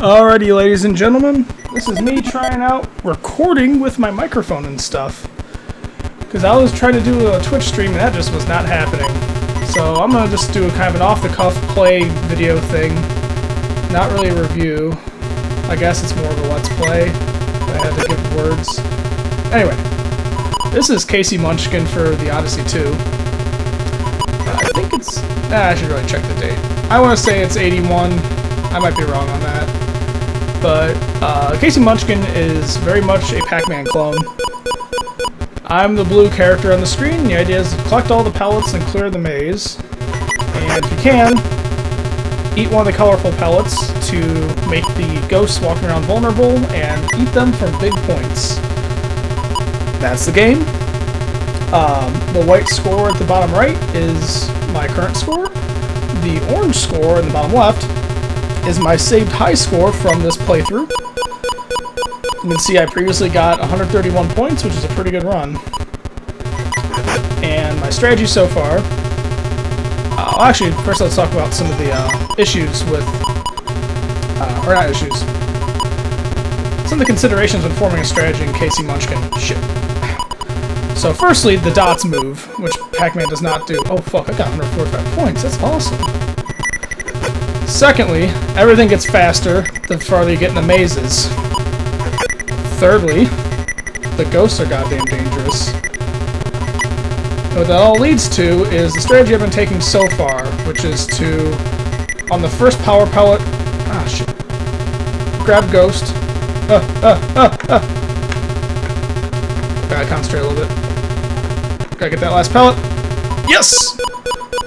Alrighty, ladies and gentlemen, this is me trying out recording with my microphone and stuff. Because I was trying to do a Twitch stream and that just was not happening. So I'm going to just do a kind of an off-the-cuff play video thing. Not really a review. I guess it's more of a let's play. I had to give words. Anyway, this is Casey Munchkin for the Odyssey 2. I think it's... I should really check the date. I want to say it's 81. I might be wrong on that. But Casey Munchkin is very much a Pac-Man clone. I'm the blue character on the screen. The idea is to collect all the pellets and clear the maze. And if you can, eat one of the colorful pellets to make the ghosts walking around vulnerable and eat them for big points. That's the game. The white score at the bottom right is my current score. The orange score in the bottom left is my saved high score from this playthrough. You can see I previously got 131 points, which is a pretty good run. And my strategy so far... actually, first let's talk about some of the issues with... or not issues. Some of the considerations when forming a strategy in Casey Munchkin. Shit. So firstly, the dots move, which Pac-Man does not do. Oh fuck, I got 145 points, that's awesome. Secondly, everything gets faster the farther you get in the mazes. Thirdly, the ghosts are goddamn dangerous. And what that all leads to is the strategy I've been taking so far, which is to, on the first power pellet, shit, grab ghost. Gotta concentrate a little bit. Gotta get that last pellet. Yes!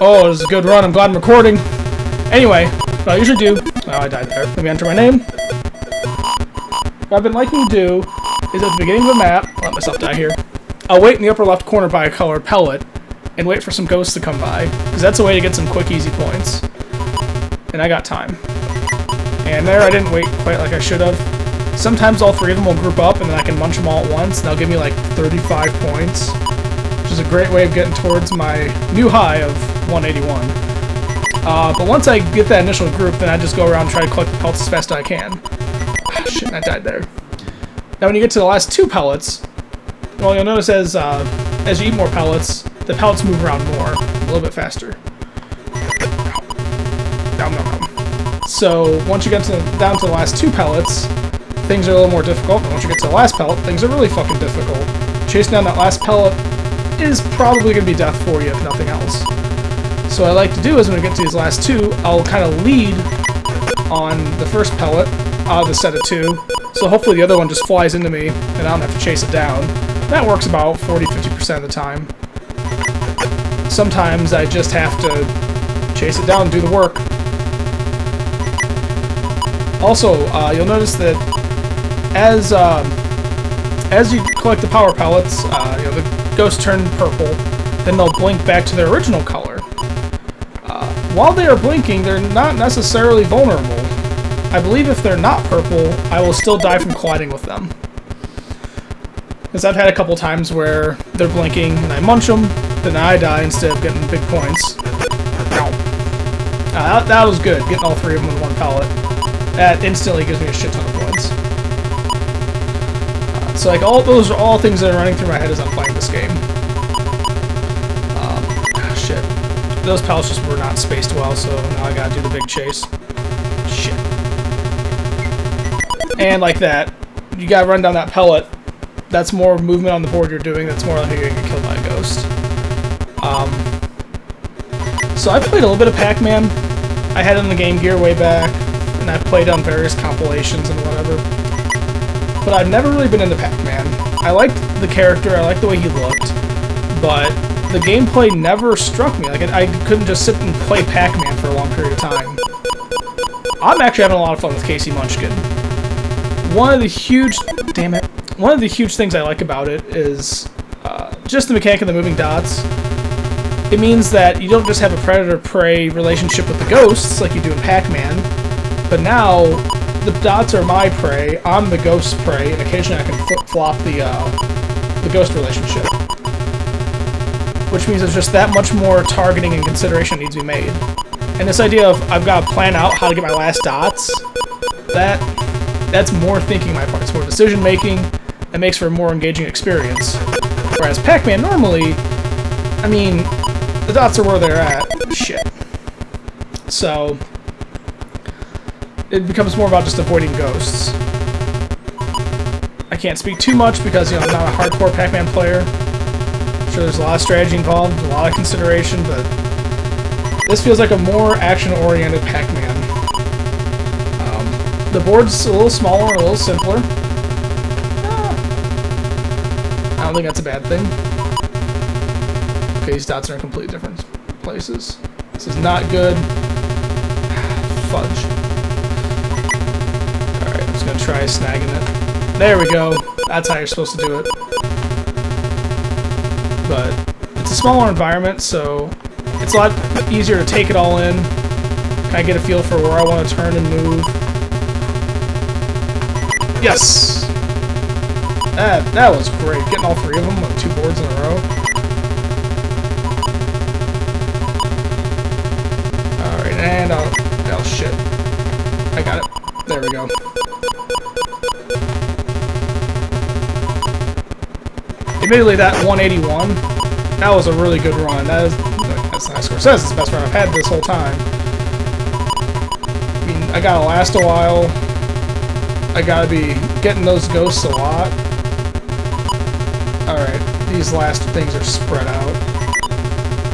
Oh, this is a good run. I'm glad I'm recording. Anyway, what I usually do... Oh, I died there. Let me enter my name. What I've been liking to do is at the beginning of the map... Let myself die here. I'll wait in the upper left corner by a colored pellet and wait for some ghosts to come by, because that's a way to get some quick, easy points. And I got time. And there, I didn't wait quite like I should have. Sometimes all three of them will group up, and then I can munch them all at once, and they'll give me like 35 points, which is a great way of getting towards my new high of 181. But once I get that initial group, then I just go around and try to collect the pellets as fast as I can. Shit, I died there. Now when you get to the last two pellets, well, you'll notice as you eat more pellets, the pellets move around more, a little bit faster. So once you get down to the last two pellets, things are a little more difficult, and once you get to the last pellet, things are really fucking difficult. Chasing down that last pellet is probably going to be death for you, if nothing else. So what I like to do is when I get to these last two, I'll kind of lead on the first pellet out of the set of two, so hopefully the other one just flies into me, and I don't have to chase it down. That works about 40-50% of the time. Sometimes I just have to chase it down and do the work. Also, you'll notice that as you collect the power pellets, the ghosts turn purple, then they'll blink back to their original color. While they are blinking, they're not necessarily vulnerable. I believe if they're not purple, I will still die from colliding with them. Because I've had a couple times where they're blinking and I munch them, then I die instead of getting big points. Ow. That was good, getting all three of them in one pellet. That instantly gives me a shit ton of points. So like those are all things that are running through my head as I'm playing this game. Shit. Those pellets just were not spaced well, so now I gotta do the big chase. Shit. And like that, you gotta run down that pellet. That's more movement on the board you're doing, that's more likely you're gonna get killed by a ghost. So I played a little bit of Pac-Man. I had it on the Game Gear way back, and I've played on various compilations and whatever. But I've never really been into Pac-Man. I liked the character, I liked the way he looked, but the gameplay never struck me. Like, I couldn't just sit and play Pac-Man for a long period of time. I'm actually having a lot of fun with Casey Munchkin. One of the huge things I like about it is just the mechanic of the moving dots. It means that you don't just have a predator-prey relationship with the ghosts like you do in Pac-Man, but now the dots are my prey, I'm the ghost's prey, and occasionally I can flip-flop the ghost relationship. Which means there's just that much more targeting and consideration needs to be made. And this idea of I've got to plan out how to get my last dots that's more thinking on my part. It's more decision making. It makes for a more engaging experience. Whereas Pac-Man normally, I mean, the dots are where they're at. Shit. So it becomes more about just avoiding ghosts. I can't speak too much because, you know, I'm not a hardcore Pac-Man player. I'm sure there's a lot of strategy involved, a lot of consideration, but this feels like a more action-oriented Pac-Man. The board's a little smaller, a little simpler. I don't think that's a bad thing. Okay, these dots are in completely different places. This is not good. Fudge. Alright, I'm just gonna try snagging it. There we go. That's how you're supposed to do it. But it's a smaller environment, so it's a lot easier to take it all in. Kind of get a feel for where I want to turn and move. Yes! That was great. Getting all three of them on 2 boards in a row. Alright, and oh shit. I got it. There we go. Admittedly, that 181, that was a really good run. That's the high score says it's the best run I've had this whole time. I mean, I gotta last a while. I gotta be getting those ghosts a lot. Alright, these last things are spread out.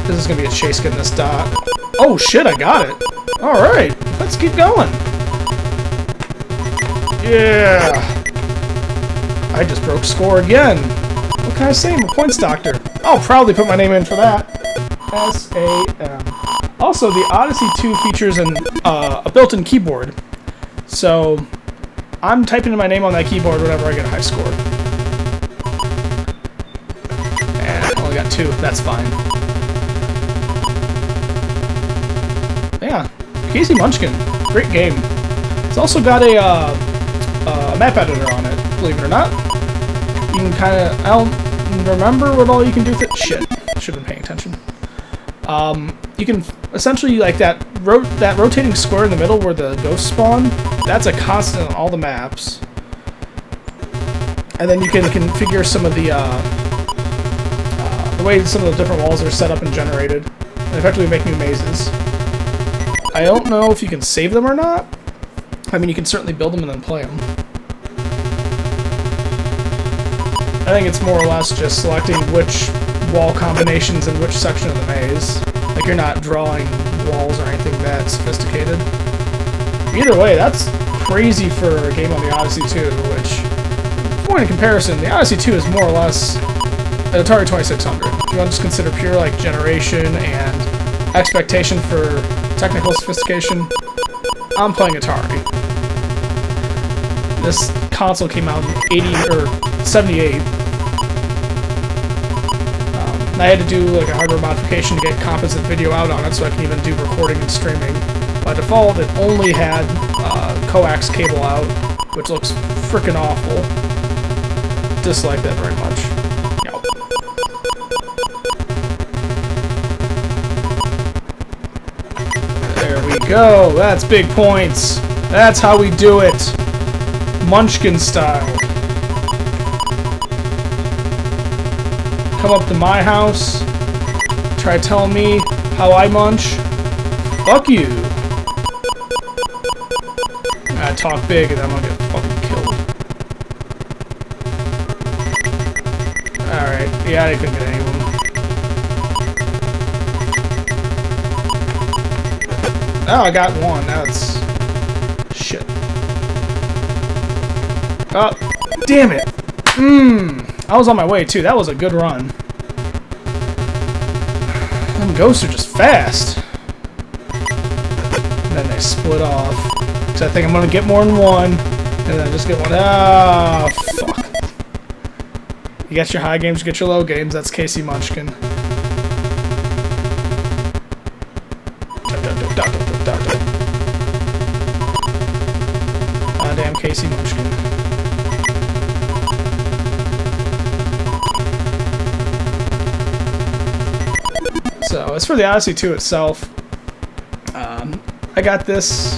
This is gonna be a chase getting this dot. Oh shit, I got it! Alright, let's keep going! Yeah! I just broke score again! What can I say? I'm a points doctor. I'll proudly put my name in for that. S-A-M. Also, the Odyssey 2 features a built-in keyboard. So I'm typing in my name on that keyboard whenever I get a high score. And I only got 2. That's fine. Yeah. Casey Munchkin. Great game. It's also got a map editor on it, believe it or not. You can kind of... I don't remember what all you can do with it. Shit. Should have been paying attention. You can essentially, like, that rotating square in the middle where the ghosts spawn, that's a constant on all the maps. And then you can configure some of the way some of the different walls are set up and generated, and effectively make new mazes. I don't know if you can save them or not. I mean, you can certainly build them and then play them. I think it's more or less just selecting which wall combinations in which section of the maze. Like, you're not drawing walls or anything that sophisticated. Either way, that's crazy for a game on the Odyssey 2, which, point of comparison, the Odyssey 2 is more or less an Atari 2600. If you want to just consider pure, like, generation and expectation for technical sophistication, I'm playing Atari. This console came out in 80 or 78. I had to do like a hardware modification to get composite video out on it so I can even do recording and streaming. By default, it only had coax cable out, which looks frickin' awful. Dislike that very much. Yep. There we go. That's big points. That's how we do it. Munchkin style. Come up to my house, try telling me how I munch. Fuck you. I talk big and I'm gonna get fucking killed. Alright, yeah, I couldn't get any of them. Oh, I got one. That's shit. Oh, damn it. I was on my way too. That was a good run. Them ghosts are just fast. And then they split off. Because I think I'm going to get more than one. And then I just get one. Ah, fuck. You get your high games, you get your low games. That's Casey Munchkin. Ah, damn Casey Munchkin. So, as for the Odyssey 2 itself, I got this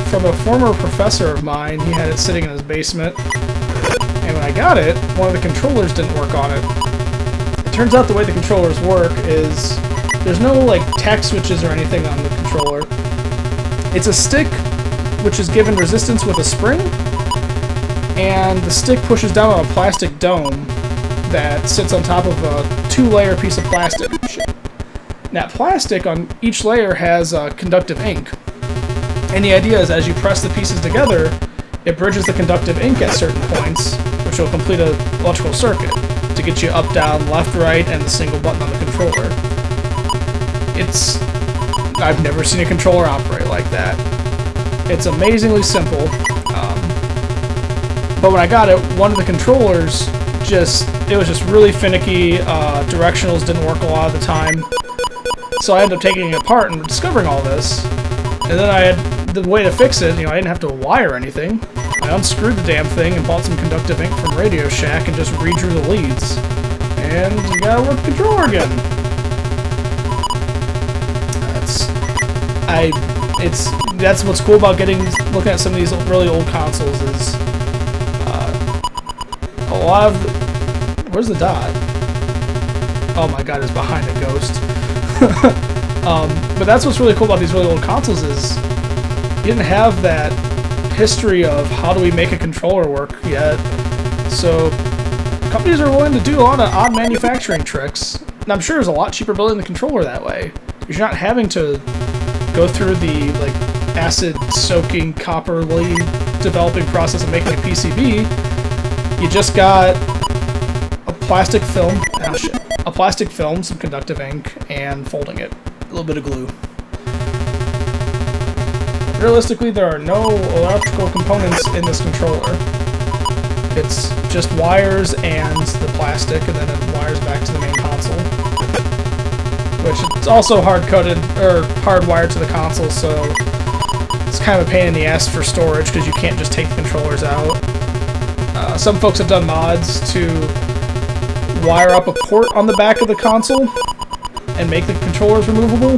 from a former professor of mine. He had it sitting in his basement, and when I got it, one of the controllers didn't work on it. It turns out the way the controllers work is there's no like tact switches or anything on the controller. It's a stick which is given resistance with a spring, and the stick pushes down on a plastic dome that sits on top of a 2-layer piece of plastic. And that plastic on each layer has conductive ink. And the idea is as you press the pieces together, it bridges the conductive ink at certain points, which will complete an electrical circuit to get you up, down, left, right, and the single button on the controller. I've never seen a controller operate like that. It's amazingly simple. But when I got it, one of the controllers it was just really finicky. Directionals didn't work a lot of the time. So I ended up taking it apart and discovering all this. And then I had the way to fix it. I didn't have to wire anything. I unscrewed the damn thing and bought some conductive ink from Radio Shack and just redrew the leads. And you gotta work the controller again. That's what's cool about looking at some of these really old consoles is a lot of where's the dot? Oh my god, it's behind a ghost. But that's what's really cool about these really old consoles is you didn't have that history of how do we make a controller work yet. So companies are willing to do a lot of odd manufacturing tricks. And I'm sure it's a lot cheaper building the controller that way. You're not having to go through the like acid-soaking, copperly developing process of making a PCB. You just got a plastic film, some conductive ink, and folding it. A little bit of glue. Realistically, there are no electrical components in this controller. It's just wires and the plastic, and then it wires back to the main console. Which it's also hard-coded, or hardwired to the console, so it's kind of a pain in the ass for storage, because you can't just take the controllers out. Some folks have done mods to wire up a port on the back of the console and make the controllers removable.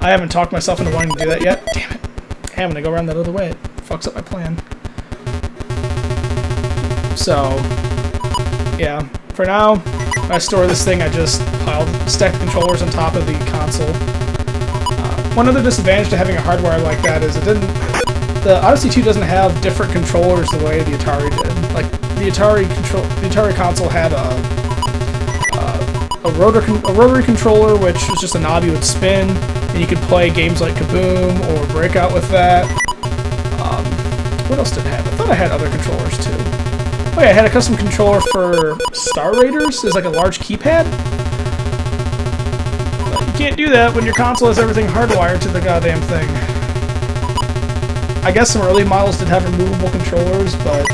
I haven't talked myself into wanting to do that yet. Damn it. I'm having to go around that other way. It fucks up my plan. So, yeah. For now, when I store this thing, I just stack the controllers on top of the console. One other disadvantage to having a hardwire like that is the Odyssey 2 doesn't have different controllers the way the Atari did. Like, the Atari console had a rotary controller, which was just a knob you would spin, and you could play games like Kaboom or Breakout with that. What else did it have? I thought I had other controllers too. Oh yeah, I had a custom controller for Star Raiders. It's like a large keypad. But you can't do that when your console has everything hardwired to the goddamn thing. I guess some early models did have removable controllers, but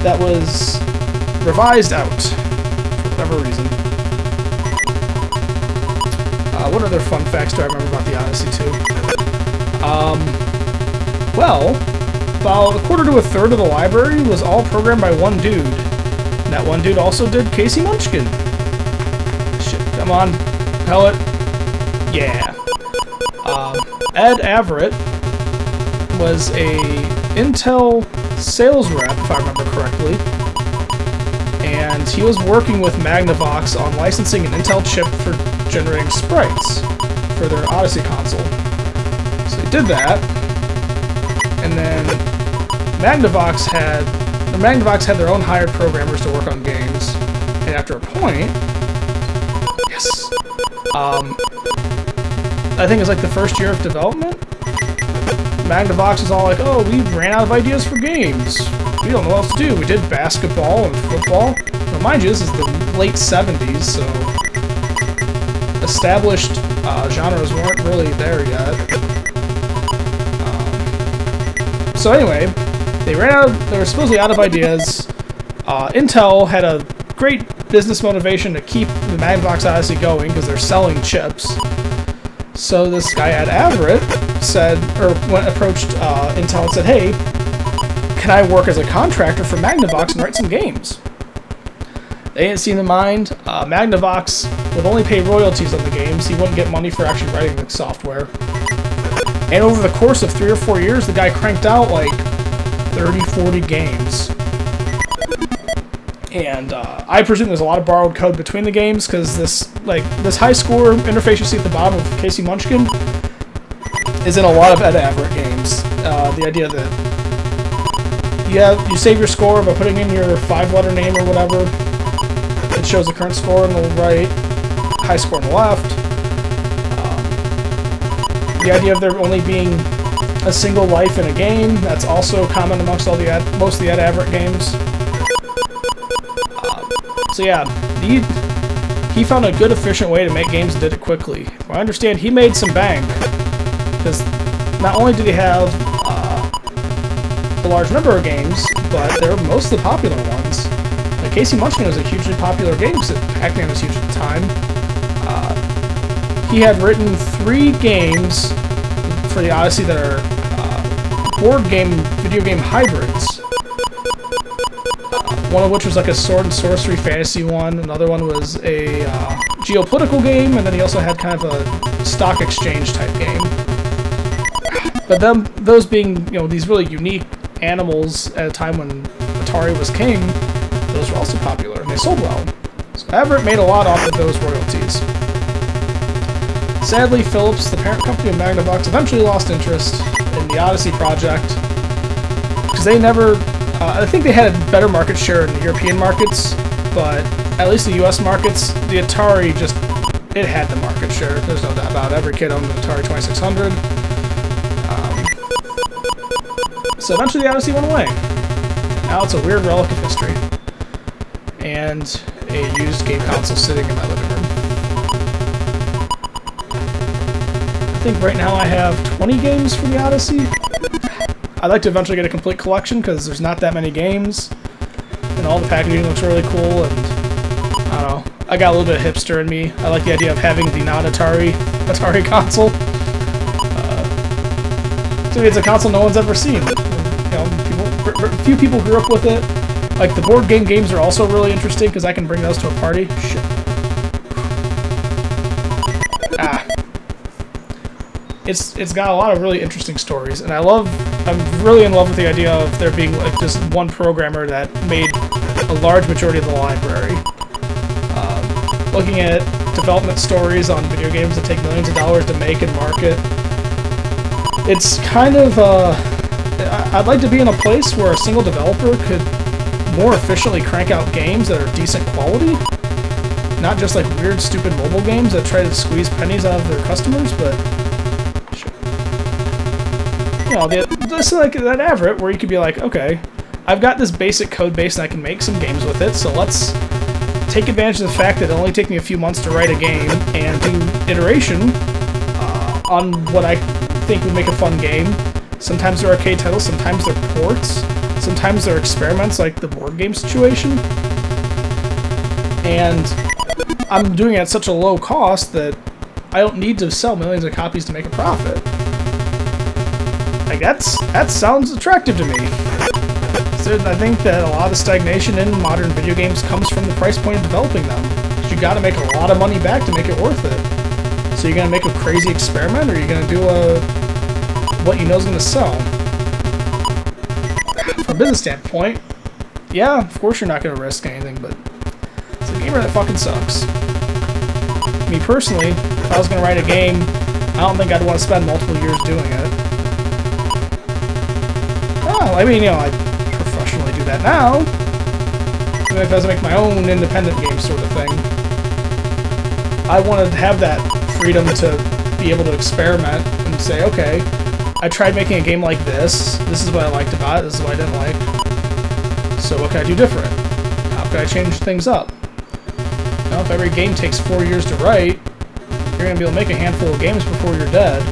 that was revised out for whatever reason. What other fun facts do I remember about the Odyssey 2? Well, about a quarter to a third of the library was all programmed by one dude. And that one dude also did Casey Munchkin. Shit, come on, pellet. Yeah. Ed Everett was a Intel sales rep, if I remember correctly, and he was working with Magnavox on licensing an Intel chip for generating sprites for their Odyssey console. So he did that, and then Magnavox had their own hired programmers to work on games, and after a point, yes, I think it's like the first year of development, Magnavox is all like, oh, we ran out of ideas for games. We don't know what else to do. We did basketball and football. Now, mind you, this is the late 70s, so established genres weren't really there yet. So anyway, they were supposedly out of ideas. Intel had a great business motivation to keep the Magnavox Odyssey going because they're selling chips. So this guy Ed Everett approached Intel and said, hey, can I work as a contractor for Magnavox and write some games? They didn't seem to mind. Magnavox would only pay royalties on the games. He wouldn't get money for actually writing the software. And over the course of 3 or 4 years, the guy cranked out like 30, 40 games. And I presume there's a lot of borrowed code between the games, because this high score interface you see at the bottom of Casey Munchkin is in a lot of Ed Averitt games. The idea that you save your score by putting in your 5-letter name or whatever. It shows the current score on the right, high score on the left. The idea of there only being a single life in a game, that's also common amongst most of the Ed Averitt games. So yeah, he found a good, efficient way to make games and did it quickly. From what I understand, he made some bank, because not only did he have a large number of games, but they were most of the popular ones. Like Casey Munchkin was a hugely popular game, because Pac-Man was huge at the time. He had written 3 games for the Odyssey that are board game, video game hybrids. One of which was like a sword and sorcery fantasy one. Another one was a geopolitical game, and then he also had kind of a stock exchange type game. But those being, these really unique animals at a time when Atari was king, those were also popular, and they sold well. So Averitt made a lot off of those royalties. Sadly, Philips, the parent company of Magnavox, eventually lost interest in the Odyssey project, because they never... I think they had a better market share in the European markets, but at least the US markets, the Atari it had the market share. There's no doubt about it. Every kid owned an Atari 2600. So eventually the Odyssey went away. Now it's a weird relic of history. And a used game console sitting in my living room. I think right now I have 20 games for the Odyssey. I'd like to eventually get a complete collection, because there's not that many games, and all the packaging looks really cool, and I don't know, I got a little bit of hipster in me. I like the idea of having the non-Atari console. To me, it's a console no one's ever seen. Few people grew up with it. Like, the board games are also really interesting, because I can bring those to a party. Shit. It's got a lot of really interesting stories, and I'm really in love with the idea of there being like just one programmer that made a large majority of the library. Looking at development stories on video games that take millions of dollars to make and market, it's kind of I'd like to be in a place where a single developer could more efficiently crank out games that are decent quality, not just like weird, stupid mobile games that try to squeeze pennies out of their customers, but just like that Averitt, where you could be like, okay, I've got this basic code base and I can make some games with it, so let's take advantage of the fact that it only took me a few months to write a game and do iteration on what I think would make a fun game. Sometimes they're arcade titles, sometimes they're ports, sometimes they're experiments like the board game situation. And I'm doing it at such a low cost that I don't need to sell millions of copies to make a profit. Like, that sounds attractive to me. So I think that a lot of the stagnation in modern video games comes from the price point of developing them. Because you gotta make a lot of money back to make it worth it. So you're gonna make a crazy experiment, or you're gonna do what you know is gonna sell. From a business standpoint, yeah, of course you're not gonna risk anything, but it's a gamer that fucking sucks. Me personally, if I was gonna write a game, I don't think I'd want to spend multiple years doing it. I mean, I professionally do that now. Even if I was to make my own independent game sort of thing, I wanted to have that freedom to be able to experiment and say, okay, I tried making a game like this. This is what I liked about it. This is what I didn't like. So what can I do different? How can I change things up? Now, if every game takes 4 years to write, you're going to be able to make a handful of games before you're dead.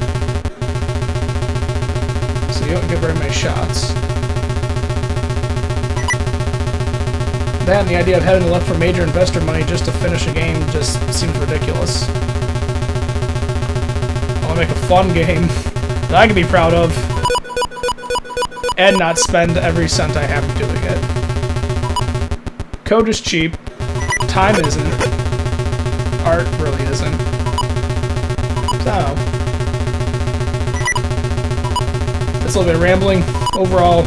So you don't get very many shots. That and the idea of having to look for major investor money just to finish a game just seems ridiculous. I want to make a fun game that I can be proud of and not spend every cent I have doing it. Code is cheap. Time isn't. Art really isn't. So, That's a little bit rambling. Overall,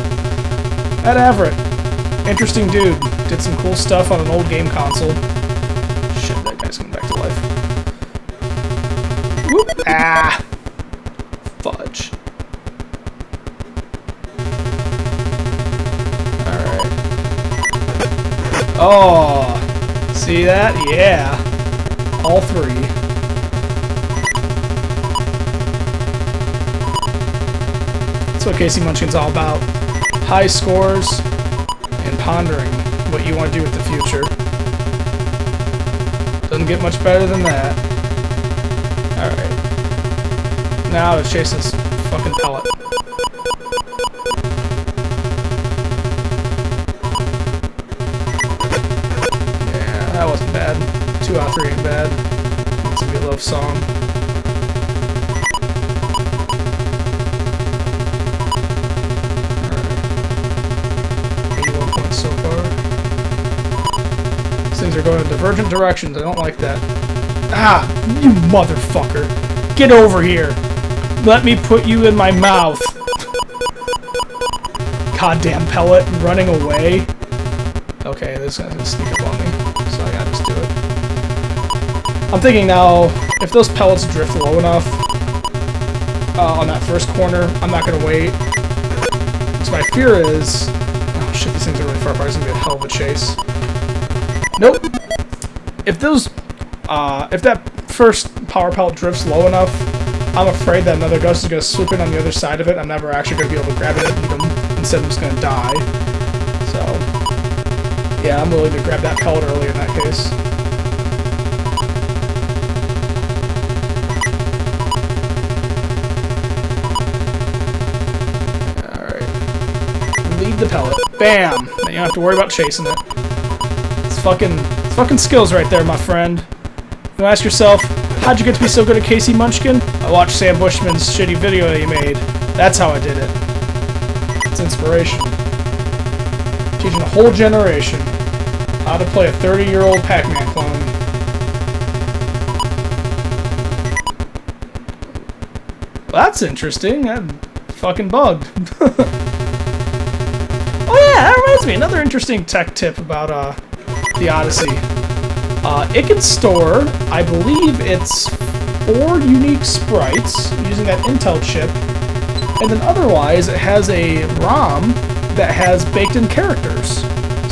Ed Everett, interesting dude. Did some cool stuff on an old game console. Shit, that guy's coming back to life. Whoop! Ah! Fudge. Alright. Oh! See that? Yeah! All three. That's what Casey Munchkin's all about. High scores and pondering what you want to do with the future. Doesn't get much better than that. Alright. Now let's chase this fucking pellet. Yeah, that wasn't bad. 2 out of 3 ain't bad. It's a good love song. Things are going in divergent directions. I don't like that. Ah! You motherfucker! Get over here! Let me put you in my mouth! Goddamn pellet running away. Okay, this guy's gonna sneak up on me, so I gotta just do it. I'm thinking now, if those pellets drift low enough on that first corner, I'm not gonna wait. So my fear is... Oh shit, these things are really far apart. It's gonna be a hell of a chase. Nope. If those, if that first power pellet drifts low enough, I'm afraid that another ghost is going to swoop in on the other side of it. I'm never actually going to be able to grab it and eat him. Instead, I'm just going to die. So, yeah, I'm willing to grab that pellet early in that case. Alright. Lead the pellet. Bam! Then you don't have to worry about chasing it. It's fucking skills right there, my friend. You ask yourself, how'd you get to be so good at Casey Munchkin? I watched Sam Bushman's shitty video that he made. That's how I did it. It's inspiration. Teaching a whole generation how to play a 30-year-old Pac-Man clone. Well, that's interesting. That fucking bugged. Oh yeah, that reminds me. Another interesting tech tip about the Odyssey. It can store, I believe it's 4 unique sprites using that Intel chip, and then otherwise it has a ROM that has baked-in characters.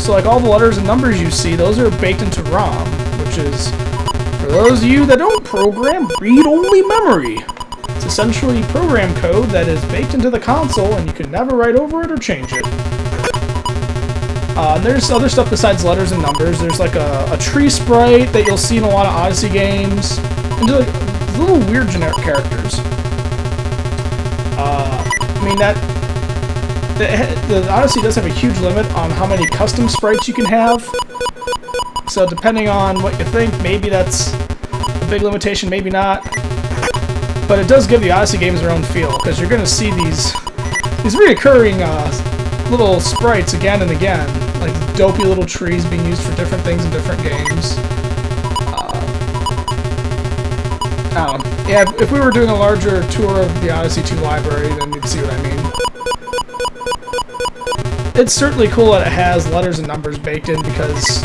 So like all the letters and numbers you see, those are baked into ROM, which is, for those of you that don't program, read-only memory. It's essentially program code that is baked into the console and you can never write over it or change it. There's other stuff besides letters and numbers. There's like a tree sprite that you'll see in a lot of Odyssey games. And just like little weird generic characters. I mean, the Odyssey does have a huge limit on how many custom sprites you can have. So depending on what you think, maybe that's a big limitation, maybe not. But it does give the Odyssey games their own feel, because you're going to see these reoccurring little sprites again and again, like dopey little trees being used for different things in different games. I don't know. Yeah, if we were doing a larger tour of the Odyssey 2 library, then you'd see what I mean. It's certainly cool that it has letters and numbers baked in because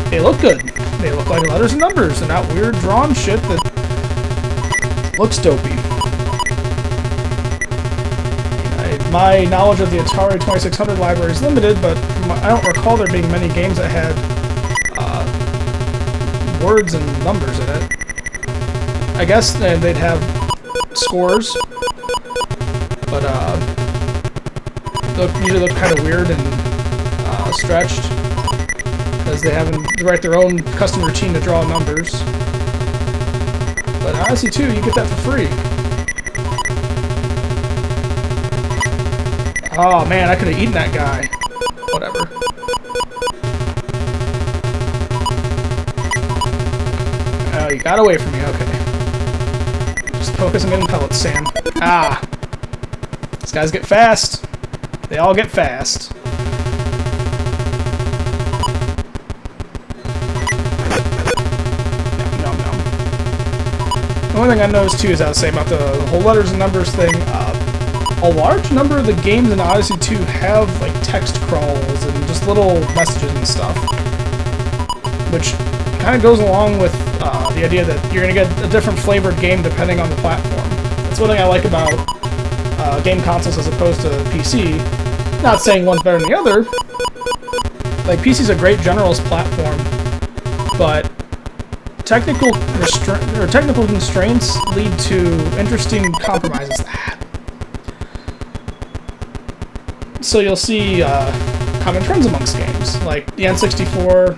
they look good. They look like letters and numbers, and not weird drawn shit that looks dopey. My knowledge of the Atari 2600 library is limited, but I don't recall there being many games that had words and numbers in it. I guess they'd have scores, but they usually look kind of weird and stretched, because they write their own custom routine to draw numbers. But Odyssey 2, you get that for free. Oh man, I could have eaten that guy. Whatever. Oh, you got away from me, okay. Just focus on getting pellets, Sam. Ah! These guys get fast. They all get fast. Nom, nom, nom. The only thing I noticed too is I was saying about the whole letters and numbers thing. a large number of the games in Odyssey 2 have like text crawls and just little messages and stuff, which kind of goes along with the idea that you're going to get a different flavored game depending on the platform. That's one thing I like about game consoles as opposed to PC. Not saying one's better than the other. Like, PC's a great generalist platform, but technical constraints lead to interesting compromises. So you'll see common trends amongst games. Like, the N64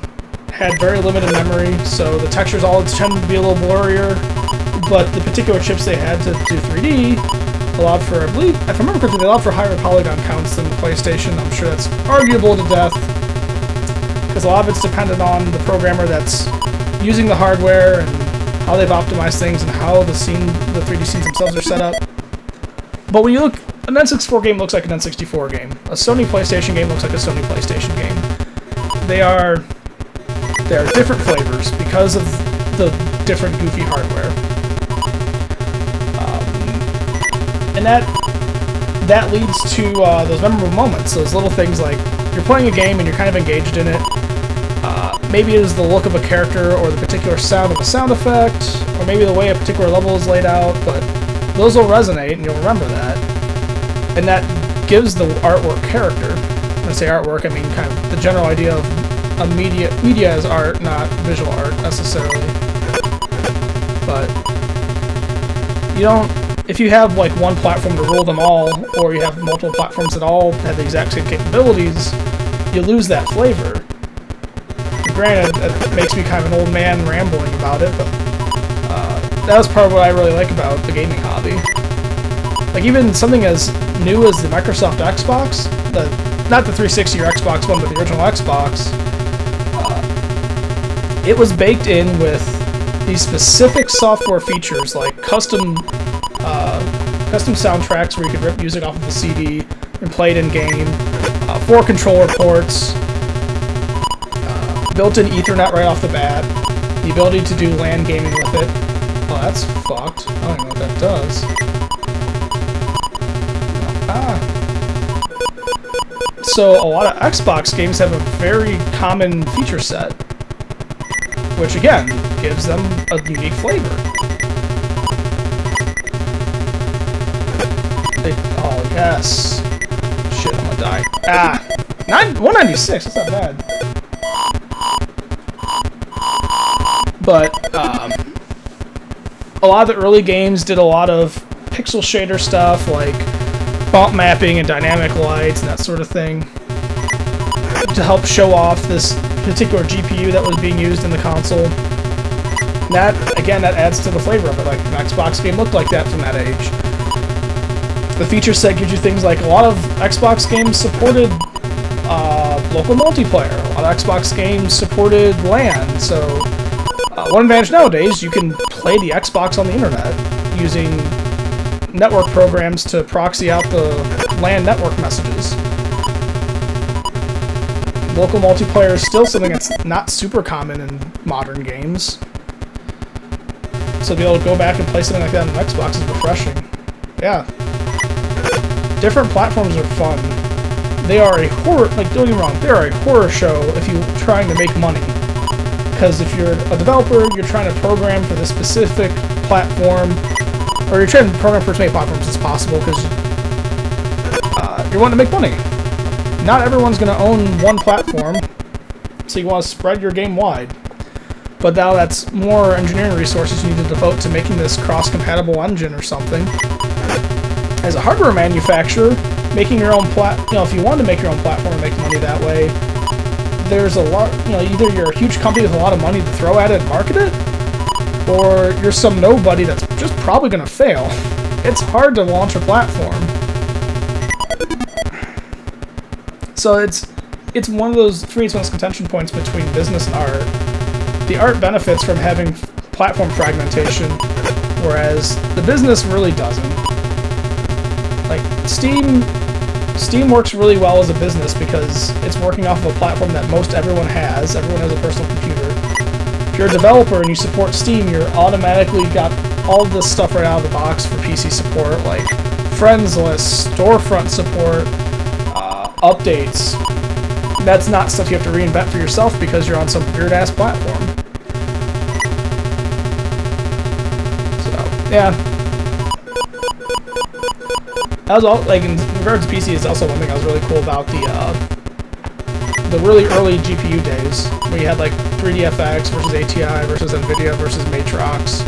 had very limited memory, so the textures all tend to be a little blurrier, but the particular chips they had to do 3D allowed for, I believe, if I remember correctly, they allowed for higher polygon counts than the PlayStation. I'm sure that's arguable to death, because a lot of it's dependent on the programmer that's using the hardware and how they've optimized things and how the 3D scenes themselves are set up. But when you look, an N64 game looks like an N64 game. A Sony PlayStation game looks like a Sony PlayStation game. They are different flavors because of the different goofy hardware. And that leads to those memorable moments, those little things like you're playing a game and you're kind of engaged in it. Maybe it is the look of a character or the particular sound of a sound effect, or maybe the way a particular level is laid out, but those will resonate and you'll remember that. And that gives the artwork character. When I say artwork, I mean kind of the general idea of a media as art, not visual art necessarily. But you don't, if you have like one platform to rule them all, or you have multiple platforms that all have the exact same capabilities, you lose that flavor. And granted, it makes me kind of an old man rambling about it, but that was part of what I really like about the gaming hobby. Like even something as new as the Microsoft Xbox, not the 360 or Xbox One, but the original Xbox, it was baked in with these specific software features like custom soundtracks where you could rip music off of the CD and play it in-game, 4 controller ports, built-in Ethernet right off the bat, the ability to do LAN gaming with it. Oh, that's fucked. I don't even know what that does. So a lot of Xbox games have a very common feature set, which again gives them a unique flavor. Oh yes. Shit, I'm gonna die. 196, that's not bad. But a lot of the early games did a lot of pixel shader stuff, like bump mapping and dynamic lights and that sort of thing, to help show off this particular GPU that was being used in the console. And that adds to the flavor of it. Like, an Xbox game looked like that from that age. The feature set gives you things like a lot of Xbox games supported local multiplayer. A lot of Xbox games supported LAN. So one advantage nowadays, you can play the Xbox on the internet using network programs to proxy out the LAN network messages. Local multiplayer is still something that's not super common in modern games. So to be able to go back and play something like that on an Xbox is refreshing. Yeah. Different platforms are fun. They are a horror, like, don't get me wrong, they are a horror show if you're trying to make money. Because if you're a developer, you're trying to program for this specific platform, or you're trying to program for as many platforms as possible because you're wanting to make money. Not everyone's going to own one platform, so you want to spread your game wide. But now that's more engineering resources you need to devote to making this cross-compatible engine or something. As a hardware manufacturer, making your own if you want to make your own platform and make money that way, there's a lot, either you're a huge company with a lot of money to throw at it and market it, or you're some nobody that's just probably going to fail. It's hard to launch a platform. So it's one of those contention points between business and art. The art benefits from having platform fragmentation, whereas the business really doesn't. Like, Steam works really well as a business because it's working off of a platform that most everyone has. Everyone has a personal computer. If you're a developer and you support Steam, you're automatically got all this stuff right out of the box for PC support, like friends list, storefront support, updates. That's not stuff you have to reinvent for yourself because you're on some weird-ass platform. So, yeah. That was all, like, in regards to PC, it's also one thing that was really cool about the really early GPU days, where you had, like, 3DFX versus ATI versus NVIDIA versus Matrox.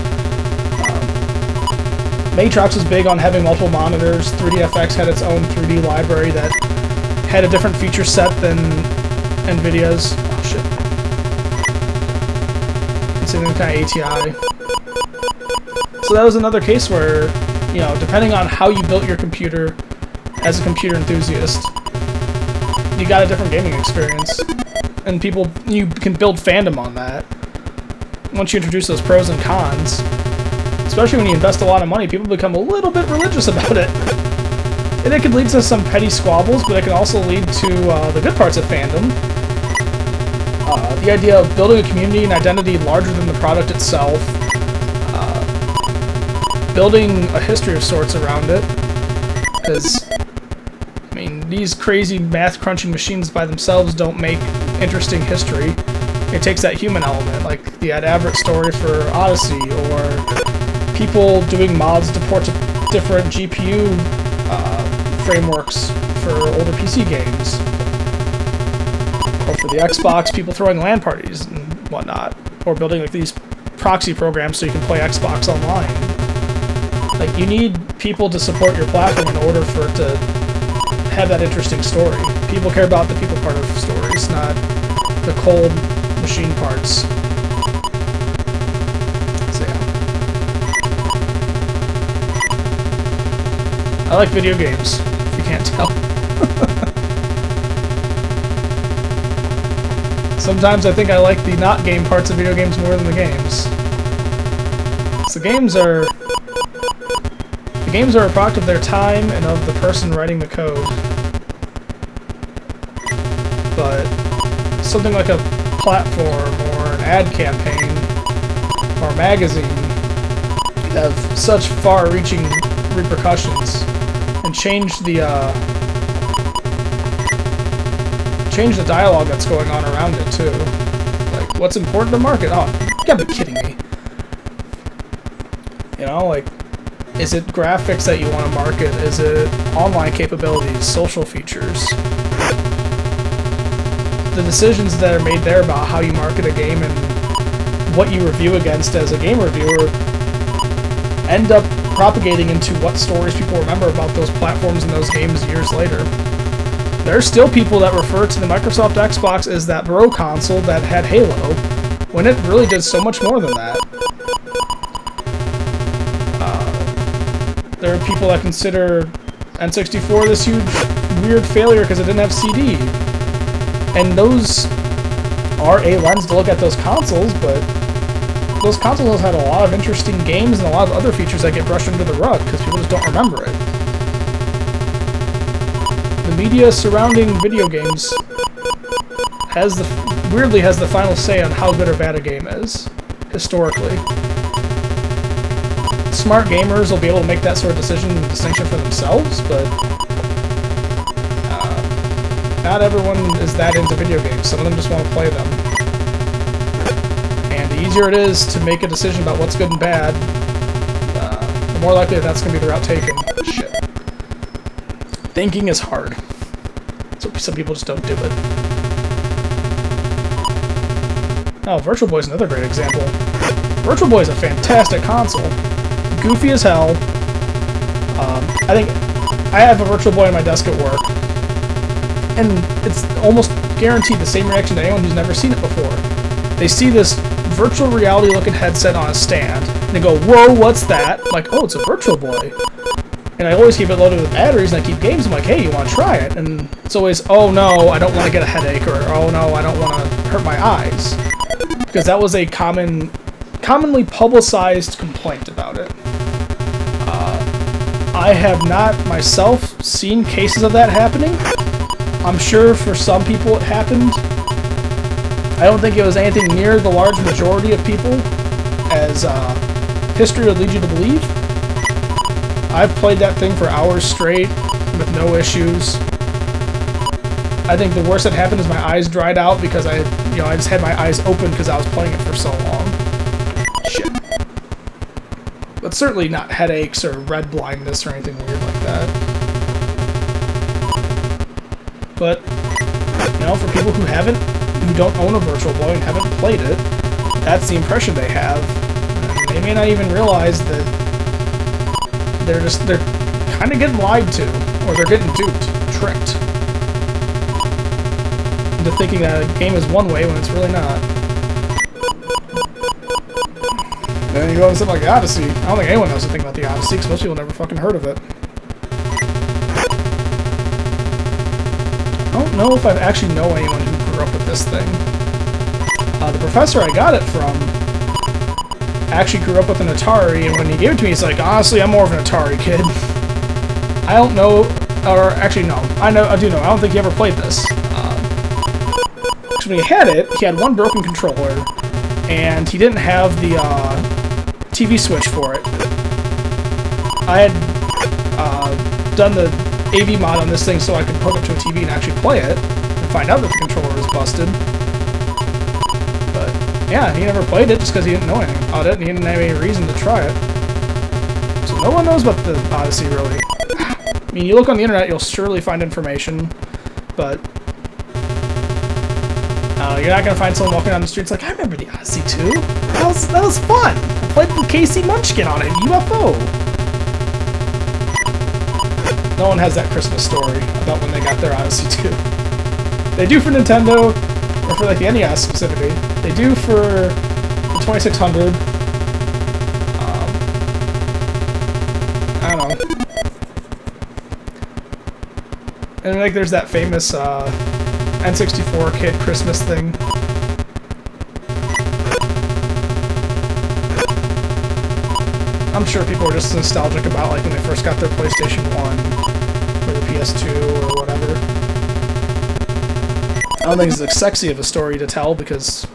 Matrox was big on having multiple monitors. 3DFX had its own 3D library that had a different feature set than NVIDIA's. Oh, shit. It's in kind of ATI. So that was another case where, you know, depending on how you built your computer as a computer enthusiast, you got a different gaming experience. And you can build fandom on that. Once you introduce those pros and cons, especially when you invest a lot of money, people become a little bit religious about it. And it can lead to some petty squabbles, but it can also lead to the good parts of fandom. The idea of building a community and identity larger than the product itself. Building a history of sorts around it. Because, I mean, these crazy math-crunching machines by themselves don't make interesting history. It takes that human element, like the Ad Averitt story for Odyssey, or people doing mods to port to different GPU frameworks for older PC games. Or for the Xbox, people throwing LAN parties and whatnot. Or building like these proxy programs so you can play Xbox online. Like, you need people to support your platform in order for it to have that interesting story. People care about the people part of stories, not the cold machine parts. So yeah. I like video games, if you can't tell. Sometimes I think I like the not game parts of video games more than the games. So the games are a product of their time and of the person writing the code. But something like a platform or an ad campaign or a magazine have such far-reaching repercussions and change the dialogue that's going on around it too. Like, what's important to market? Oh, you gotta be kidding me. You know, like, is it graphics that you want to market? Is it online capabilities, social features? The decisions that are made there about how you market a game and what you review against as a game reviewer end up propagating into what stories people remember about those platforms and those games years later. There are still people that refer to the Microsoft Xbox as that bro console that had Halo, when it really did so much more than that. There are people that consider N64 this huge, weird failure because it didn't have CD. And those are a lens to look at those consoles, but those consoles had a lot of interesting games and a lot of other features that get brushed under the rug because people just don't remember it. The media surrounding video games weirdly has the final say on how good or bad a game is, historically. Smart gamers will be able to make that sort of decision and distinction for themselves, but not everyone is that into video games. Some of them just want to play them. And the easier it is to make a decision about what's good and bad, the more likely that's going to be the route taken. Shit. Thinking is hard. So some people just don't do it. Oh, Virtual Boy is another great example. Virtual Boy is a fantastic console. Goofy as hell. I think I have a Virtual Boy on my desk at work, and it's almost guaranteed the same reaction to anyone who's never seen it before. They see this virtual reality looking headset on a stand, and they go, "Whoa, what's that?" I'm like, "Oh, it's a Virtual Boy." And I always keep it loaded with batteries, and I keep games. I'm like, "Hey, you want to try it?" And it's always, "Oh no, I don't want to get a headache," or "Oh no, I don't want to hurt my eyes," because that was a commonly publicized complaint about it. I have not myself seen cases of that happening. I'm sure for some people it happened. I don't think it was anything near the large majority of people, as history would lead you to believe. I've played that thing for hours straight with no issues. I think the worst that happened is my eyes dried out because I just had my eyes open because I was playing it for so long. Shit. But certainly not headaches or red blindness or anything weird like that. But, you know, for people who don't own a Virtual Boy and haven't played it, that's the impression they have. And they may not even realize that they're kind of getting lied to, or they're getting duped, tricked, into thinking that a game is one way when it's really not. Then you go on something like the Odyssey. I don't think anyone knows anything about the Odyssey, because most people never fucking heard of it. I don't know if I actually know anyone who grew up with this thing. The professor I got it from actually grew up with an Atari, and when he gave it to me, he's like, honestly, I'm more of an Atari kid. I don't know, or actually, no. I do know. I don't think he ever played this. When he had it, he had one broken controller, and he didn't have the TV switch for it. I had done the AV mod on this thing so I could hook it to a TV and actually play it, and find out that the controller was busted. But yeah, he never played it just because he didn't know anything about it, and he didn't have any reason to try it. So no one knows about the Odyssey, really. I mean, you look on the internet, you'll surely find information, but you're not going to find someone walking down the streets like, I remember the Odyssey 2. That was fun. I played with Casey Munchkin on it, UFO. No one has that Christmas story about when they got their Odyssey 2. They do for Nintendo, or for like the NES specifically. They do for the 2600. I don't know. And like there's that famous N64 kid Christmas thing. I'm sure people are just nostalgic about like when they first got their PlayStation 1 or the PS2 or whatever. I don't think it's as sexy of a story to tell because,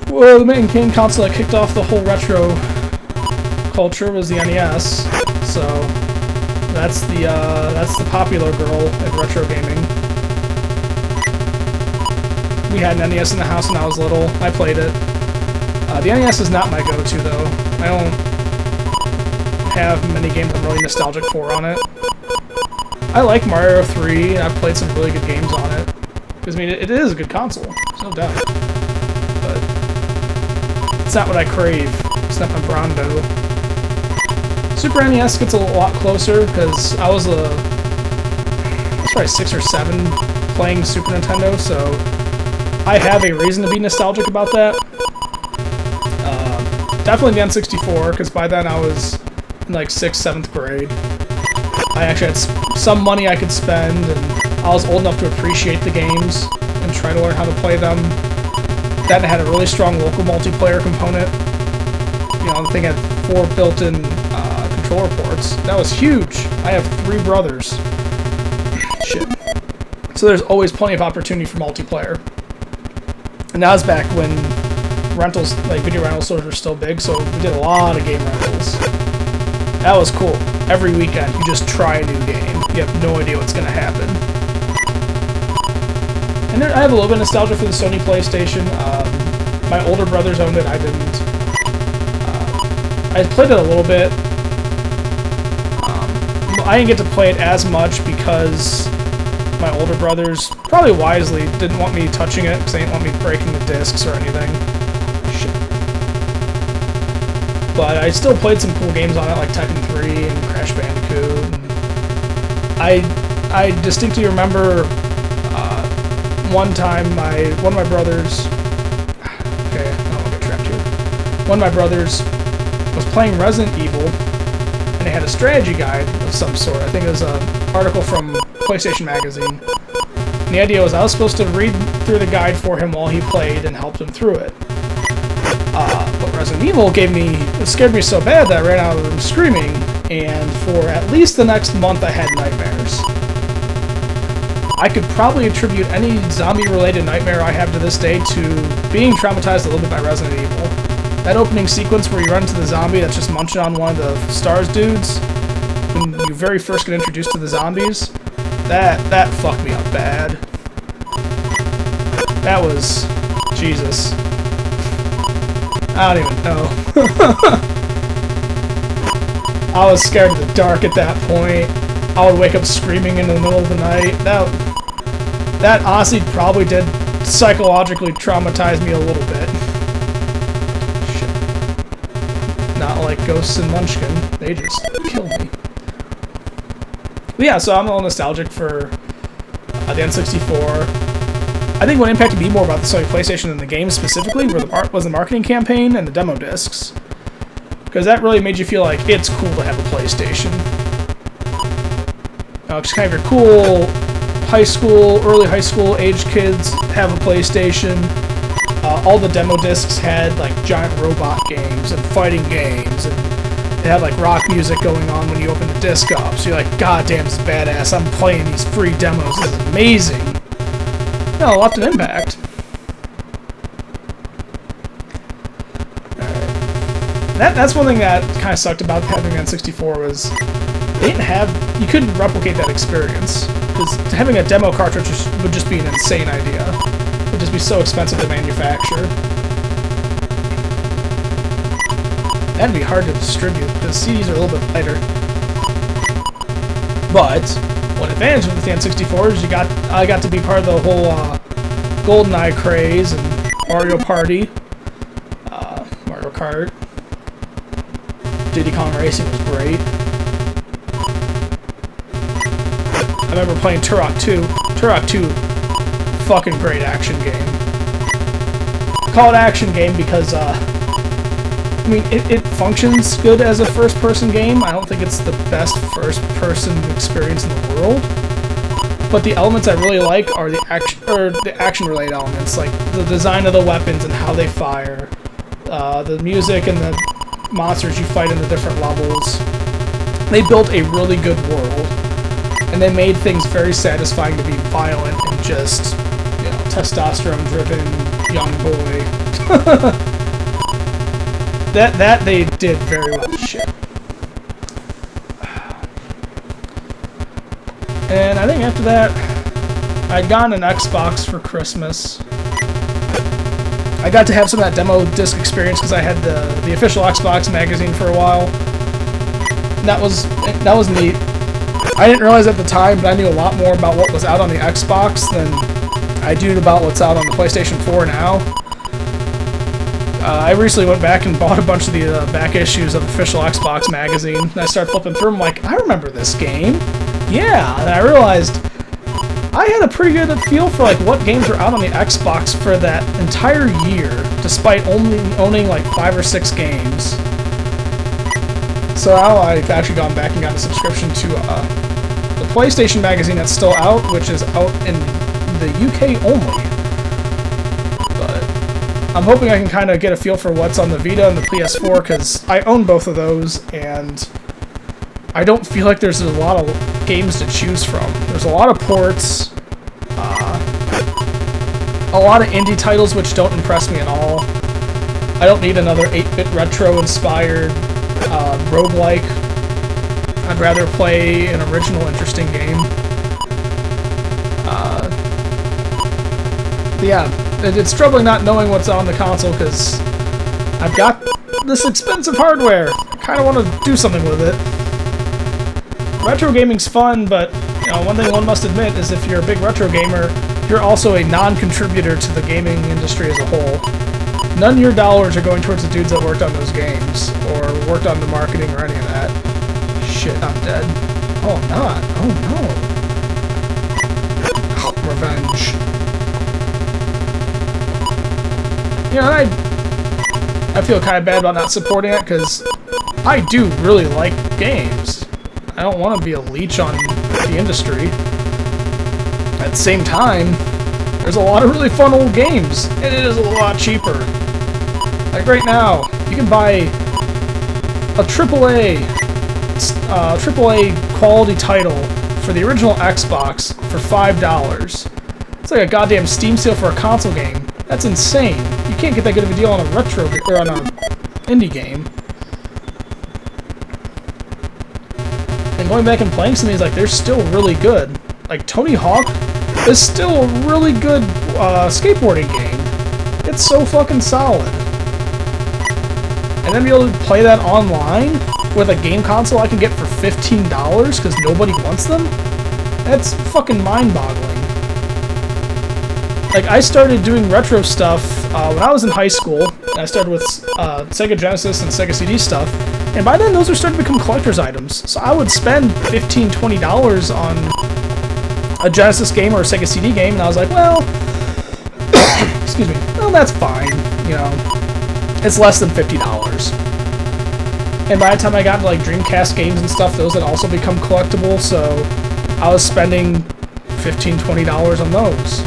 well, the main game console that kicked off the whole retro culture was the NES, so that's the popular girl in retro gaming. We had an NES in the house when I was little. I played it. The NES is not my go-to, though. I don't have many games I'm really nostalgic for on it. I like Mario 3. I've played some really good games on it. Because, I mean, it is a good console. There's no doubt. But it's not what I crave. It's not my Brondo. Super NES gets a lot closer, because I was probably 6 or 7 playing Super Nintendo, so I have a reason to be nostalgic about that. Definitely the N64, because by then I was in like 6th, 7th grade. I actually had some money I could spend, and I was old enough to appreciate the games and try to learn how to play them. That had a really strong local multiplayer component. You know, the thing had 4 built-in controller ports. That was huge. I have 3 brothers. Shit. So there's always plenty of opportunity for multiplayer. And that was back when rentals, like video rental stores were still big, so we did a lot of game rentals. That was cool. Every weekend, you just try a new game. You have no idea what's going to happen. And I have a little bit of nostalgia for the Sony PlayStation. My older brothers owned it, I didn't. I played it a little bit. I didn't get to play it as much because my older brothers, probably wisely, didn't want me touching it because they didn't want me breaking the discs or anything. Shit. But I still played some cool games on it, like Tekken 3 and Crash Bandicoot. And I distinctly remember one time one of my brothers... Okay, I don't want to get trapped here. One of my brothers was playing Resident Evil, and they had a strategy guide of some sort. I think it was an article from PlayStation Magazine. And the idea was I was supposed to read through the guide for him while he played and helped him through it. But Resident Evil scared me so bad that I ran out of the room screaming, and for at least the next month I had nightmares. I could probably attribute any zombie-related nightmare I have to this day to being traumatized a little bit by Resident Evil. That opening sequence where you run into the zombie that's just munching on one of the Stars dudes, when you very first get introduced to the zombies, that fucked me up bad. That was... Jesus. I don't even know. I was scared of the dark at that point. I would wake up screaming in the middle of the night. That honestly probably did psychologically traumatize me a little bit. Shit. Not like Ghosts and Munchkin. They just kill me. But yeah, so I'm a little nostalgic for the N64. I think what impacted me more about the Sony PlayStation than the game specifically was the marketing campaign and the demo discs. Because that really made you feel like it's cool to have a PlayStation. Just kind of your cool early high school age kids have a PlayStation. All the demo discs had like giant robot games and fighting games, and it had like rock music going on when you open the disc up. So you're like, God damn, this is badass. I'm playing these free demos. This is amazing. No, it left an impact. That's one thing that kind of sucked about having N64 was you couldn't replicate that experience, because having a demo cartridge would just be an insane idea. It would just be so expensive to manufacture. That'd be hard to distribute, because CDs are a little bit lighter. But one advantage with the N64 is I got to be part of the whole GoldenEye craze and Mario Party, Mario Kart. Diddy Kong Racing was great. I remember playing Turok 2. Turok 2, fucking great action game. I call it action game because, I mean, it functions good as a first-person game. I don't think it's the best first-person experience in the world. But the elements I really like are the action-related elements, like the design of the weapons and how they fire, the music and the monsters you fight in the different levels. They built a really good world, and they made things very satisfying to be violent and just, you know, testosterone-driven young boy. that they did very well. Shit. And I think after that, I'd gotten an Xbox for Christmas. I got to have some of that demo disc experience because I had the official Xbox magazine for a while. That was neat. I didn't realize at the time, but I knew a lot more about what was out on the Xbox than I do about what's out on the PlayStation 4 now. I recently went back and bought a bunch of the back issues of official Xbox magazine, and I started flipping through them like, I remember this game. Yeah, and I realized I had a pretty good feel for like what games were out on the Xbox for that entire year, despite only owning like 5 or 6 games. So now I've actually gone back and got a subscription to the PlayStation magazine that's still out, which is out in the UK only. But I'm hoping I can kind of get a feel for what's on the Vita and the PS4, because I own both of those, and I don't feel like there's a lot of games to choose from. There's a lot of ports, a lot of indie titles which don't impress me at all. I don't need another 8-bit retro-inspired roguelike. I'd rather play an original, interesting game. Yeah, it's troubling not knowing what's on the console because I've got this expensive hardware. I kind of want to do something with it. Retro gaming's fun, but you know, one thing one must admit is if you're a big retro gamer, you're also a non-contributor to the gaming industry as a whole. None of your dollars are going towards the dudes that worked on those games, or worked on the marketing or any of that. Shit, I'm dead. Oh, I'm not. Oh, no. Revenge. You know, I feel kind of bad about not supporting it, because I do really like games. I don't want to be a leech on the industry. At the same time, there's a lot of really fun old games, and it is a lot cheaper. Like right now, you can buy a AAA quality title for the original Xbox for $5. It's like a goddamn Steam sale for a console game. That's insane. You can't get that good of a deal on a retro or on a indie game. And going back and playing some of these, like, they're still really good. Like, Tony Hawk is still a really good skateboarding game. It's so fucking solid. And then be able to play that online with a game console I can get for $15 because nobody wants them? That's fucking mind-boggling. Like, I started doing retro stuff when I was in high school. I started with Sega Genesis and Sega CD stuff. And by then, those were starting to become collector's items. So I would spend $15, $20 on a Genesis game or a Sega CD game, and I was like, well, excuse me, well, that's fine, you know. It's less than $50. And by the time I got into like Dreamcast games and stuff, those had also become collectible, so I was spending $15, $20 on those.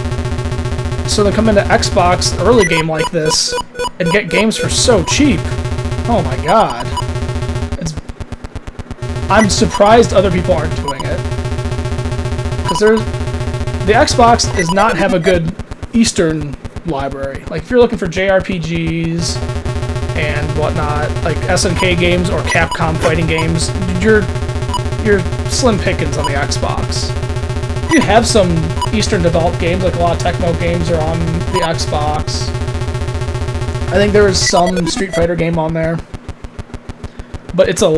So to come into Xbox early game like this and get games for so cheap, oh my god. I'm surprised other people aren't doing it. Because the Xbox does not have a good Eastern library. Like, if you're looking for JRPGs and whatnot, like SNK games or Capcom fighting games, you're slim pickings on the Xbox. You have some Eastern developed games, like a lot of Tecmo games are on the Xbox. I think there is some Street Fighter game on there. But it's a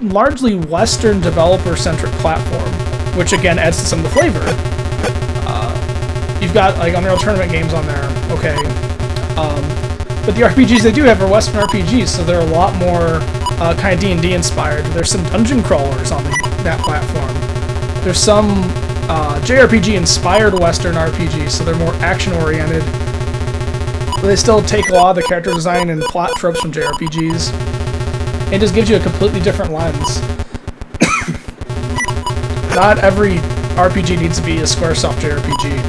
largely Western developer-centric platform, which again adds to some of the flavor. You've got like Unreal Tournament games on there, okay. But the RPGs they do have are Western RPGs, so they're a lot more kind of D&D inspired. There's some dungeon crawlers on that platform. There's some JRPG inspired Western RPGs, so they're more action oriented. But they still take a lot of the character design and plot tropes from JRPGs. It just gives you a completely different lens. Not every RPG needs to be a Squaresoft JRPG.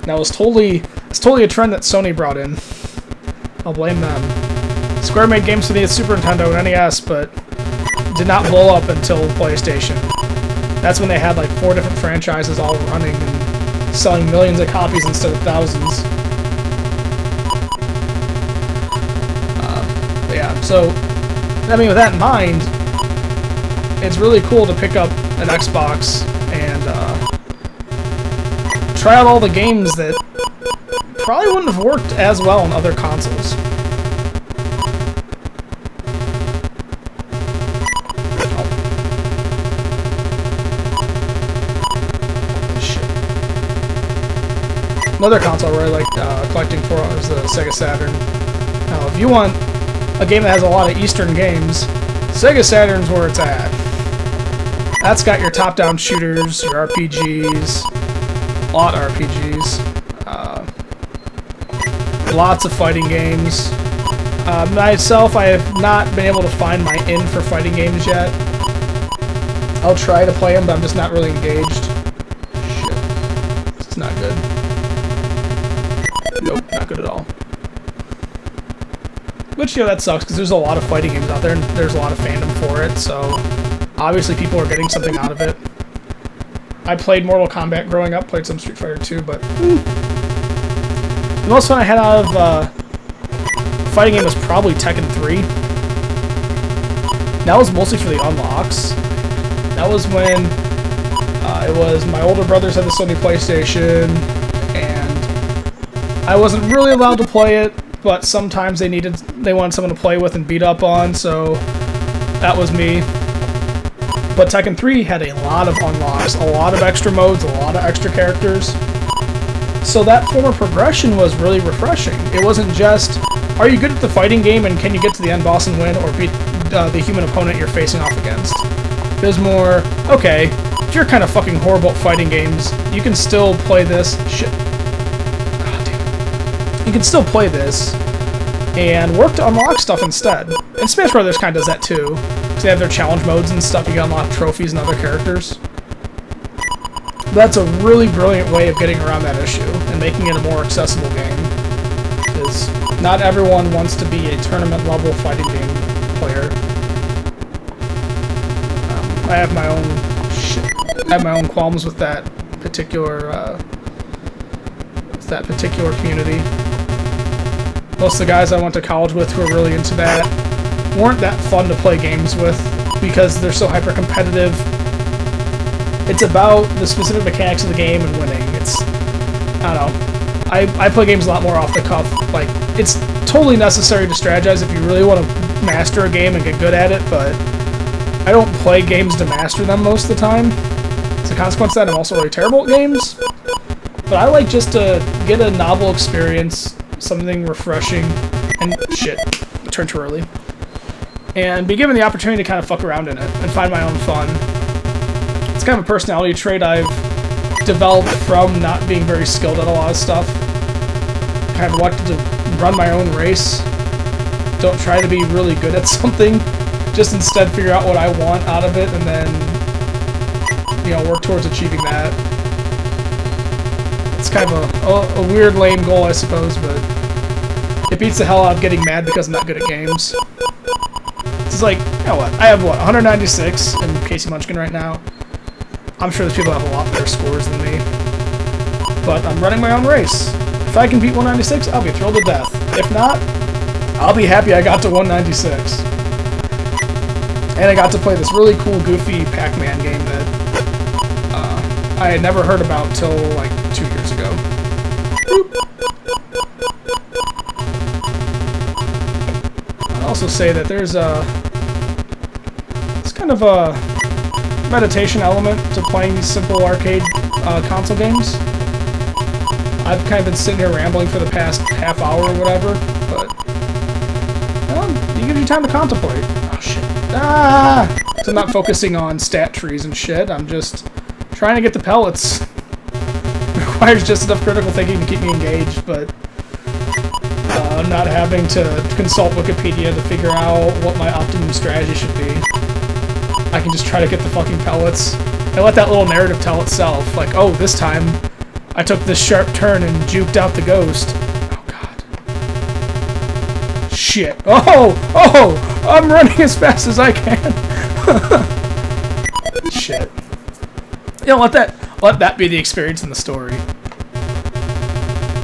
That was totally a trend that Sony brought in. I'll blame them. Square made games for the Super Nintendo and NES, but did not blow up until PlayStation. That's when they had like 4 different franchises all running and selling millions of copies instead of thousands. Yeah, so, I mean, with that in mind, it's really cool to pick up an Xbox and try out all the games that probably wouldn't have worked as well on other consoles. Shit. Another console I really like collecting for is the Sega Saturn. Now, if you want a game that has a lot of Eastern games, Sega Saturn's where it's at. That's got your top-down shooters, your RPGs, a lot of RPGs, lots of fighting games. Myself, I have not been able to find my in for fighting games yet. I'll try to play them, but I'm just not really engaged. Shit. It's not good. Nope, not good at all. Which, you know, that sucks, because there's a lot of fighting games out there, and there's a lot of fandom for it, so obviously people are getting something out of it. I played Mortal Kombat growing up, played some Street Fighter 2, but the most fun I had out of fighting game was probably Tekken 3. That was mostly for the unlocks. That was when it was my older brothers had the Sony PlayStation, and I wasn't really allowed to play it, but sometimes they wanted someone to play with and beat up on, so that was me. But Tekken 3 had a lot of unlocks, a lot of extra modes, a lot of extra characters. So that form of progression was really refreshing. It wasn't just, are you good at the fighting game and can you get to the end boss and win, or beat the human opponent you're facing off against? It was more, okay, if you're kind of fucking horrible at fighting games, you can still play this. Shit. You can still play this and work to unlock stuff instead. And Smash Brothers kind of does that too, because they have their challenge modes and stuff. You can unlock trophies and other characters. That's a really brilliant way of getting around that issue and making it a more accessible game, because not everyone wants to be a tournament-level fighting game player. I have my own qualms with that particular to that particular community. Most of the guys I went to college with who were really into that weren't that fun to play games with because they're so hyper-competitive. It's about the specific mechanics of the game and winning. It's, I don't know. I play games a lot more off the cuff. Like, it's totally necessary to strategize if you really want to master a game and get good at it, but I don't play games to master them most of the time. As a consequence of that, I'm also really terrible at games. But I like just to get a novel experience, something refreshing, and shit, turn too early. And be given the opportunity to kind of fuck around in it and find my own fun. It's kind of a personality trait I've developed from not being very skilled at a lot of stuff. Kind of elected to run my own race. Don't try to be really good at something. Just instead figure out what I want out of it and then, you know, work towards achieving that. It's kind of a weird, lame goal, I suppose, but it beats the hell out of getting mad because I'm not good at games. It's like, you know what, I have what, 196 in Casey Munchkin right now. I'm sure there's people that have a lot better scores than me. But I'm running my own race. If I can beat 196, I'll be thrilled to death. If not, I'll be happy I got to 196. And I got to play this really cool, goofy Pac-Man game that I had never heard about till like 2 years ago. I'd also say that there's it's kind of a meditation element to playing these simple arcade console games. I've kind of been sitting here rambling for the past half hour or whatever, but you give you time to contemplate. Oh shit. Ah! So I'm not focusing on stat trees and shit, I'm just trying to get the pellets. It requires just enough critical thinking to keep me engaged, but not having to consult Wikipedia to figure out what my optimum strategy should be. I can just try to get the fucking pellets and let that little narrative tell itself. Like, oh, this time I took this sharp turn and juked out the ghost. Oh, God. Shit. Oh! I'm running as fast as I can. Shit. You know, let that be the experience in the story.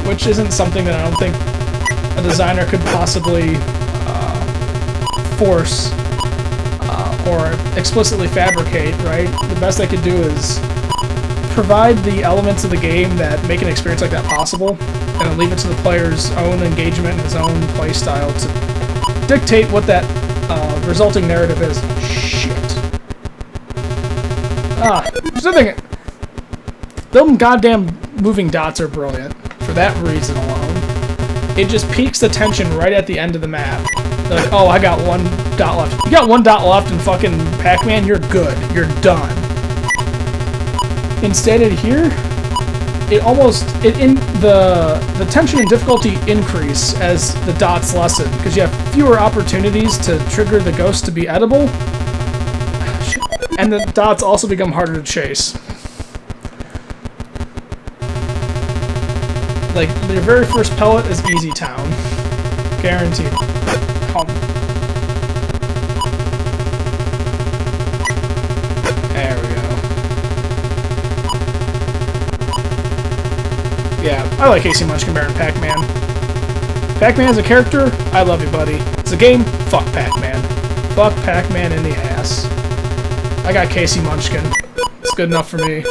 Which isn't something that I don't think a designer could possibly force or explicitly fabricate, right? The best they could do is provide the elements of the game that make an experience like that possible, and then leave it to the player's own engagement and his own play style to dictate what that resulting narrative is. Shit. Something. Them goddamn moving dots are brilliant for that reason alone. It just piques the tension right at the end of the map. They're like, oh, I got 1 dot left. You got 1 dot left in fucking Pac-Man, you're good. You're done. Instead of here, the tension and difficulty increase as the dots lessen, because you have fewer opportunities to trigger the ghost to be edible, and the dots also become harder to chase. Like, your very first pellet is Easy Town. Guaranteed. There we go. Yeah, I like Casey Munchkin better than Pac-Man. Pac-Man as a character, I love you, buddy. It's a game, fuck Pac-Man. Fuck Pac-Man in the ass. I got Casey Munchkin. It's good enough for me.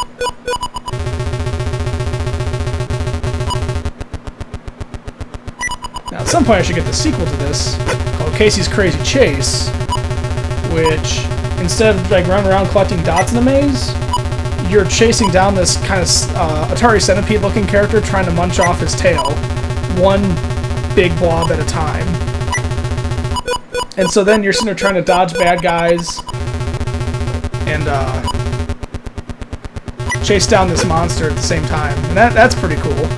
Now, at some point I should get the sequel to this, called Casey's Crazy Chase, which, instead of like running around collecting dots in a maze, you're chasing down this kind of Atari Centipede-looking character trying to munch off his tail, one big blob at a time. And so then you're sitting there trying to dodge bad guys and chase down this monster at the same time. And that's pretty cool.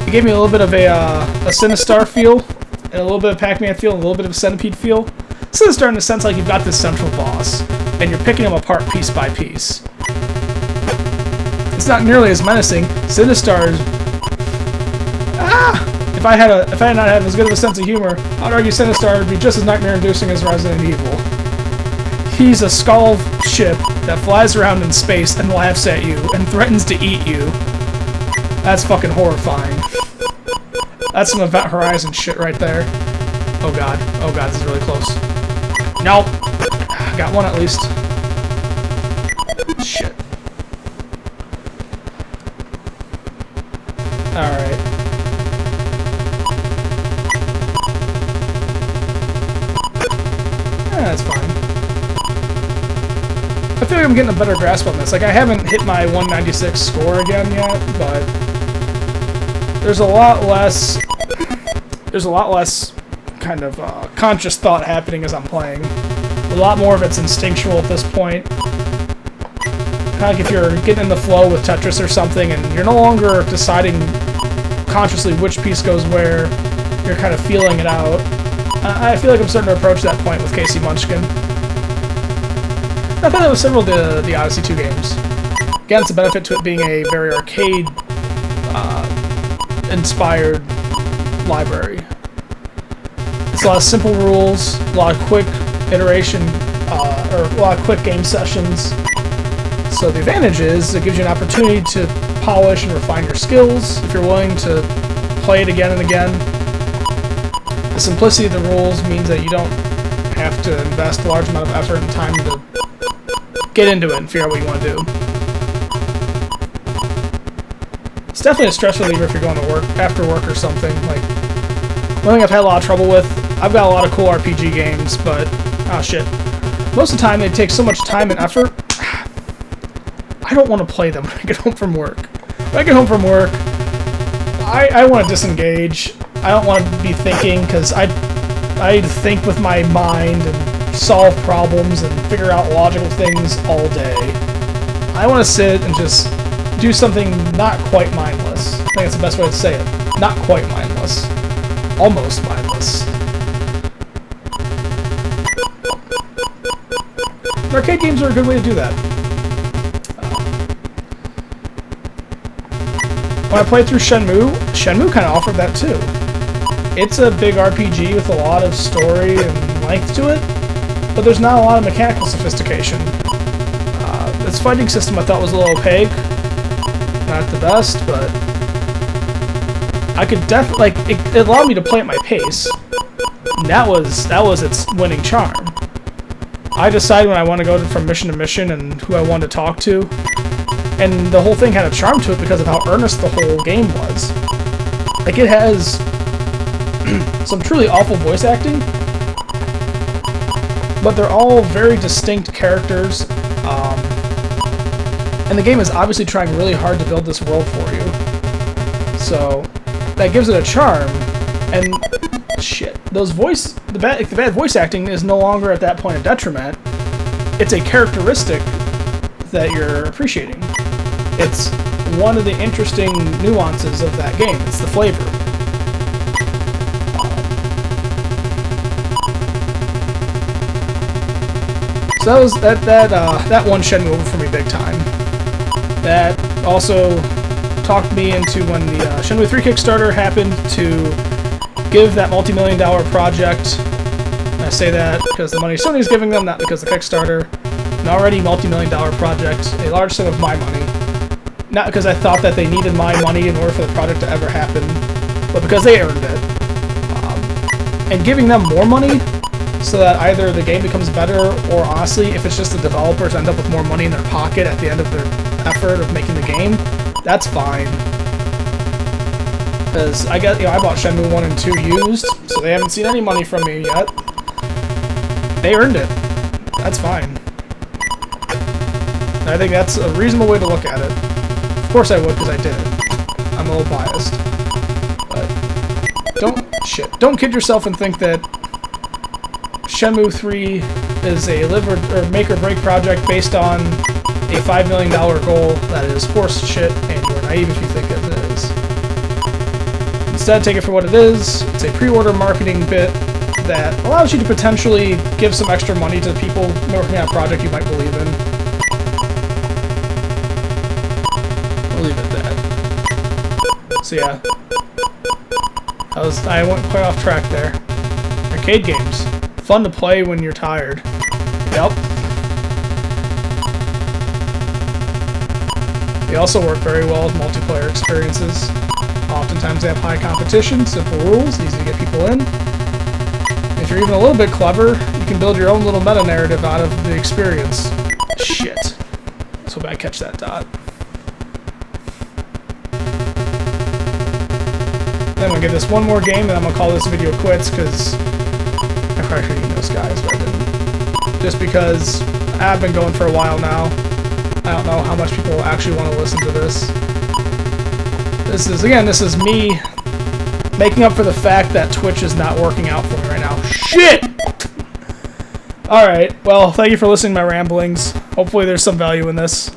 It gave me a little bit of a Sinistar feel, and a little bit of Pac-Man feel, and a little bit of a Centipede feel. Sinistar in the sense like you've got this central boss, and you're picking him apart piece by piece. It's not nearly as menacing. Sinistar is... If I had not had as good of a sense of humor, I'd argue Sinistar would be just as nightmare-inducing as Resident Evil. He's a skull ship that flies around in space and laughs at you and threatens to eat you. That's fucking horrifying. That's some Event Horizon shit right there. Oh god. Oh god, this is really close. Nope. Got one at least. Shit. Alright. That's fine. I feel like I'm getting a better grasp on this. Like, I haven't hit my 196 score again yet, but there's a lot less kind of conscious thought happening as I'm playing. A lot more of it's instinctual at this point. Kind of like if you're getting in the flow with Tetris or something and you're no longer deciding consciously which piece goes where, you're kind of feeling it out. I feel like I'm starting to approach that point with Casey Munchkin. I thought that was several of the Odyssey 2 games. Again, it's a benefit to it being a very arcade-inspired library. It's a lot of simple rules, a lot of quick iteration, or a lot of quick game sessions. So the advantage is it gives you an opportunity to polish and refine your skills if you're willing to play it again and again. The simplicity of the rules means that you don't have to invest a large amount of effort and time to get into it and figure out what you want to do. It's definitely a stress reliever if you're going to work, after work or something. Like, one thing I've had a lot of trouble with, I've got a lot of cool RPG games, but, oh shit. Most of the time they take so much time and effort, I don't want to play them when I get home from work. When I get home from work, I want to disengage. I don't want to be thinking, because I think with my mind and solve problems and figure out logical things all day. I want to sit and just do something not quite mindless. I think that's the best way to say it. Not quite mindless. Almost mindless. Arcade games are a good way to do that. When I played through Shenmue kind of offered that too. It's a big RPG with a lot of story and length to it, but there's not a lot of mechanical sophistication. Its fighting system I thought was a little opaque. Not the best, but I could definitely, like, it allowed me to play at my pace. And that was its winning charm. I decided when I want to go from mission to mission and who I wanted to talk to, and the whole thing had a charm to it because of how earnest the whole game was. Like, it has some truly awful voice acting, but they're all very distinct characters, and the game is obviously trying really hard to build this world for you. So that gives it a charm, and shit, the bad voice acting is no longer at that point a detriment. It's a characteristic that you're appreciating. It's one of the interesting nuances of that game. It's the flavor. So that was that one Shenmue over for me big time. That also talked me into when the Shenmue 3 Kickstarter happened to give that multi-million-dollar project. And I say that because the money Sony's giving them, not because of the Kickstarter. An already multi-million-dollar project, a large sum of my money. Not because I thought that they needed my money in order for the project to ever happen, but because they earned it. And giving them more money so that either the game becomes better, or honestly, if it's just the developers end up with more money in their pocket at the end of their effort of making the game, that's fine. Because I bought Shenmue 1 and 2 used, so they haven't seen any money from me yet. They earned it. That's fine. And I think that's a reasonable way to look at it. Of course I would, because I did it. I'm a little biased. But don't kid yourself and think that Shenmue 3 is a live or make or break project based on a $5 million goal. That is horse shit, and you're naive if you think it is. Instead, take it for what it is. It's a pre-order marketing bit that allows you to potentially give some extra money to people working on a project you might believe in. I'll leave it at that. So yeah, I went quite off track there. Arcade games. Fun to play when you're tired. Yep. They also work very well with multiplayer experiences. Oftentimes they have high competition, simple rules, easy to get people in. If you're even a little bit clever, you can build your own little meta-narrative out of the experience. Shit. Let's hope I catch that dot. Then I'm going to give this one more game, and I'm going to call this video quits, because I probably should have eaten those guys, but I didn't. Just because I've been going for a while now. I don't know how much people actually want to listen to this. This is me making up for the fact that Twitch is not working out for me right now. Shit! Alright, well, thank you for listening to my ramblings. Hopefully there's some value in this.